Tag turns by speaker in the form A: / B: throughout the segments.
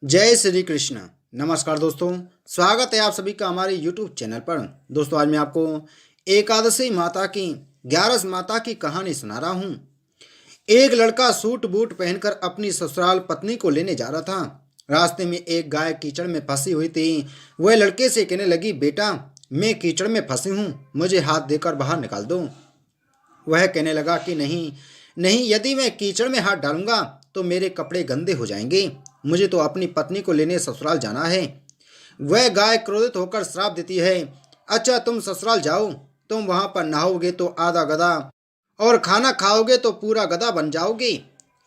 A: जय श्री कृष्ण। नमस्कार दोस्तों, स्वागत है आप सभी का हमारे YouTube चैनल पर। दोस्तों आज मैं आपको एकादशी माता की 11 माता की कहानी सुना रहा हूँ। एक लड़का सूट बूट पहनकर अपनी ससुराल पत्नी को लेने जा रहा था। रास्ते में एक गाय कीचड़ में फंसी हुई थी। वह लड़के से कहने लगी, बेटा मैं कीचड़ में फंसी हूँ, मुझे हाथ देकर बाहर निकाल दो। वह कहने लगा कि नहीं नहीं, यदि मैं कीचड़ में हाथ डालूंगा तो मेरे कपड़े गंदे हो जाएंगे, मुझे तो अपनी पत्नी को लेने ससुराल जाना है। वह गाय क्रोधित होकर श्राप देती है, अच्छा तुम ससुराल जाओ, तुम वहां पर नहाओगे तो आधा गधा और खाना खाओगे तो पूरा गधा बन जाओगे।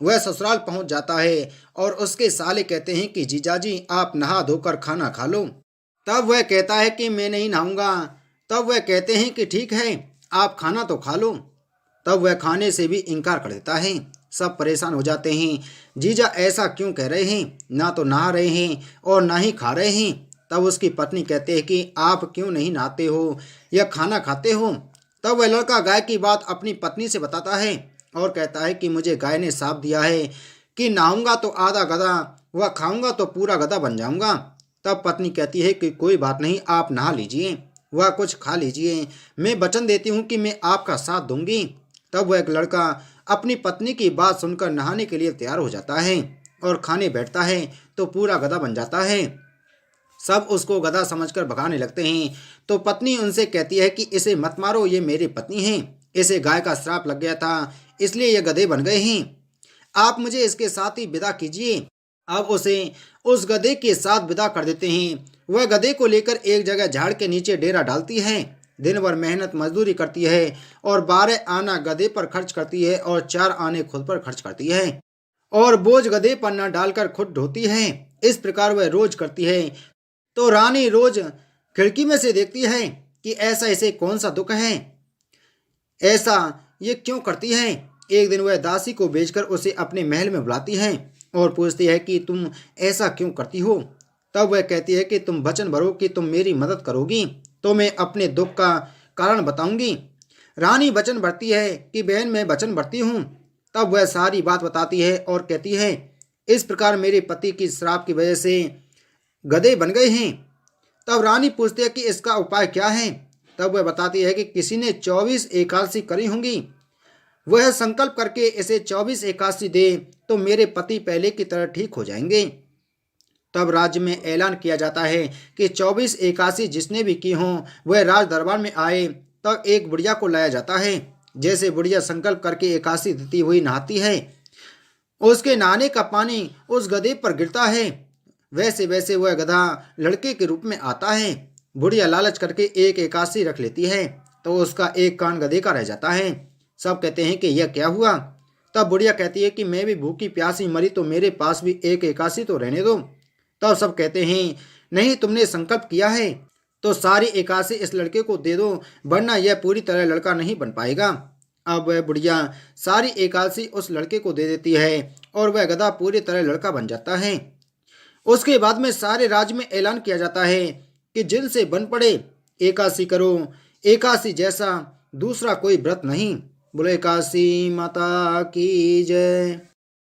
A: वह ससुराल पहुंच जाता है और उसके साले कहते हैं कि जीजाजी आप नहा धोकर खाना खा लो। तब वह कहता है कि मैं नहीं नहाऊंगा। तब वह कहते हैं कि ठीक है, आप खाना तो खा लो। तब वह खाने से भी इनकार कर देता है। सब परेशान हो जाते हैं, जीजा ऐसा क्यों कह रहे हैं, ना तो नहा रहे हैं और ना ही खा रहे हैं। तब उसकी पत्नी कहते हैं कि आप क्यों नहीं नहाते हो या खाना खाते हो। तब वह लड़का गाय की बात अपनी पत्नी से बताता है और कहता है कि मुझे गाय ने साफ दिया है कि नहाऊंगा तो आधा गधा व खाऊंगा तो पूरा गधा बन जाऊंगा। तब पत्नी कहती है कि कोई बात नहीं, आप नहा लीजिए, वह कुछ खा लीजिए, मैं वचन देती हूँ कि मैं आपका साथ दूंगी। तब वह एक लड़का अपनी पत्नी की बात सुनकर नहाने के लिए तैयार हो जाता है और खाने बैठता है तो पूरा गधा बन जाता है। सब उसको गधा समझकर भगाने लगते हैं। तो पत्नी उनसे कहती है कि इसे मत मारो, ये मेरी पत्नी है, इसे गाय का श्राप लग गया था इसलिए ये गधे बन गए हैं, आप मुझे इसके साथ ही विदा कीजिए। अब उसे उस गधे के साथ विदा कर देते हैं। वह गधे को लेकर एक जगह झाड़ के नीचे डेरा डालती है। दिन भर मेहनत मजदूरी करती है और 12 आना गधे पर खर्च करती है और 4 आने खुद पर खर्च करती है और बोझ गधे पर न डालकर खुद ढोती है। इस प्रकार वह रोज करती है। तो रानी रोज खिड़की में से देखती है कि ऐसा इसे कौन सा दुख है, ऐसा ये क्यों करती है। एक दिन वह दासी को बेचकर उसे अपने महल में बुलाती है और पूछती है कि तुम ऐसा क्यों करती हो। तब वह कहती है कि तुम वचन भरो कि तुम मेरी मदद करोगी तो मैं अपने दुख का कारण बताऊंगी। रानी वचन भरती है कि बहन मैं वचन भरती हूँ। तब वह सारी बात बताती है और कहती है, इस प्रकार मेरे पति की श्राप की वजह से गधे बन गए हैं। तब रानी पूछती है कि इसका उपाय क्या है। तब वह बताती है कि किसी ने 24 एकादशी करी होंगी, वह संकल्प करके इसे 24 एकादशी दे तो मेरे पति पहले की तरह ठीक हो जाएंगे। तब राज्य में ऐलान किया जाता है कि 24 एकादशी जिसने भी की हों वह राज दरबार में आए। तब एक बुढ़िया को लाया जाता है। जैसे बुढ़िया संकल्प करके एकादशी देती हुई नहाती है, उसके नहाने का पानी उस गधे पर गिरता है, वैसे वैसे वह गधा लड़के के रूप में आता है। बुढ़िया लालच करके एक एकादशी रख लेती है तो उसका एक कान गधे का रह जाता है। सब कहते हैं कि यह क्या हुआ। तब बुढ़िया कहती है कि मैं भी भूखी प्यासी मरी तो मेरे पास भी एक एकादशी तो रहने दो। तब सब कहते हैं नहीं, तुमने संकल्प किया है तो सारी एकादशी इस लड़के को दे दो, वरना यह पूरी तरह लड़का नहीं बन पाएगा। अब वह बुढ़िया सारी एकादशी उस लड़के को दे देती है और वह गधा पूरी तरह लड़का बन जाता है। उसके बाद में सारे राज्य में ऐलान किया जाता है कि जिनसे बन पड़े एकादशी करो, एकादशी जैसा दूसरा कोई व्रत नहीं। बोले एकादशी माता की जय।